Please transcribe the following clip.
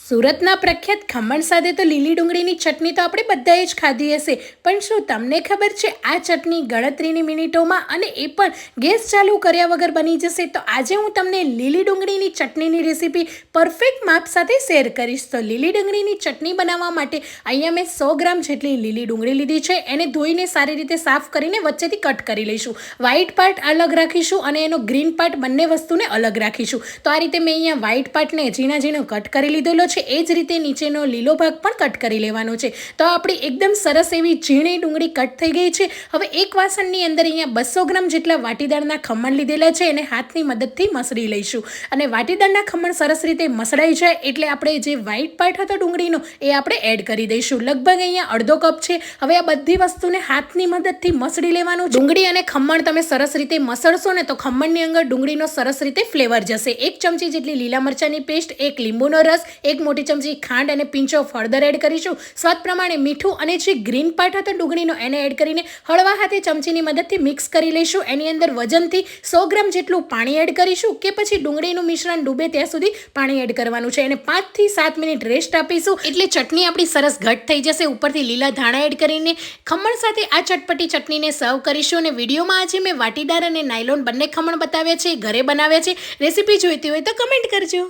સુરતના પ્રખ્યાત ખમણ સાથે તો લીલી ડુંગળીની ચટણી તો આપણે બધાએ જ ખાધી હશે, પણ શું તમને ખબર છે આ ચટણી ગણતરીની મિનિટોમાં અને એ પણ ગેસ ચાલુ કર્યા વગર બની જશે? તો આજે હું તમને લીલી ડુંગળીની ચટણીની રેસીપી પરફેક્ટ માપ સાથે શેર કરીશ. તો લીલી ડુંગળીની ચટણી બનાવવા માટે અહીંયા મેં 100 ગ્રામ જેટલી લીલી ડુંગળી લીધી છે. એને ધોઈને સારી રીતે સાફ કરીને વચ્ચેથી કટ કરી લઈશું. વ્હાઈટ પાર્ટ અલગ રાખીશું અને એનો ગ્રીન પાર્ટ બંને વસ્તુને અલગ રાખીશું. તો આ રીતે મેં અહીંયા વ્હાઈટ પાર્ટને ઝીણા ઝીણો કટ કરી લીધેલો છે. એ જ રીતે નીચેનો લીલો ભાગ પણ કટ કરી લેવાનો છે. તો આપણી એકદમ સરસ એવી ઝીણી ડુંગળી કટ થઈ ગઈ છે. હવે એક વાસણની અંદર અહીંયા 200 ગ્રામ જેટલા વાટીદાળના ખમણ લીધેલા છે. એને હાથની મદદથી મસળી લઈશું અને વાટીદાળના ખમણ સરસ રીતે મસળાઈ જાય એટલે આપણે જે વ્હાઈટ પાર્ટ હતો ડુંગળીનો એ આપણે એડ કરી દઈશું. લગભગ અહીંયા અડધો કપ છે. હવે આ બધી વસ્તુને હાથની મદદથી મસળી લેવાનું. ડુંગળી અને ખમણ તમે સરસ રીતે મસળશો ને તો ખમણની અંદર ડુંગળીનો સરસ રીતે ફ્લેવર જશે. 1 ચમચી જેટલી લીલા મરચાંની પેસ્ટ, 1 લીંબુનો રસ, 1 મોટી ચમચી ખાંડ અને પિંચ ઓફ હળદર એડ કરીશું. સ્વાદ પ્રમાણે મીઠું અને જે ગ્રીન પાર્ટ હતો ડુંગળીનો એને એડ કરીને હળવા હાથે ચમચીની મદદથી મિક્સ કરી લઈશું. એની અંદર વજનથી 100 ગ્રામ જેટલું પાણી એડ કરીશું કે પછી ડુંગળીનું મિશ્રણ ડૂબે ત્યાં સુધી પાણી એડ કરવાનું છે. અને 5 થી 7 મિનિટ રેસ્ટ આપીશું એટલે ચટણી આપણી સરસ ઘટ થઈ જશે. ઉપરથી લીલા ધાણા એડ કરીને ખમણ સાથે આ ચટપટી ચટણીને સર્વ કરીશું. અને વિડીયોમાં આજે મેં વાટીદાર અને નાયલોન બંને ખમણ બતાવ્યા છે, ઘરે બનાવ્યા છે. રેસીપી જોઈતી હોય તો કમેન્ટ કરજો.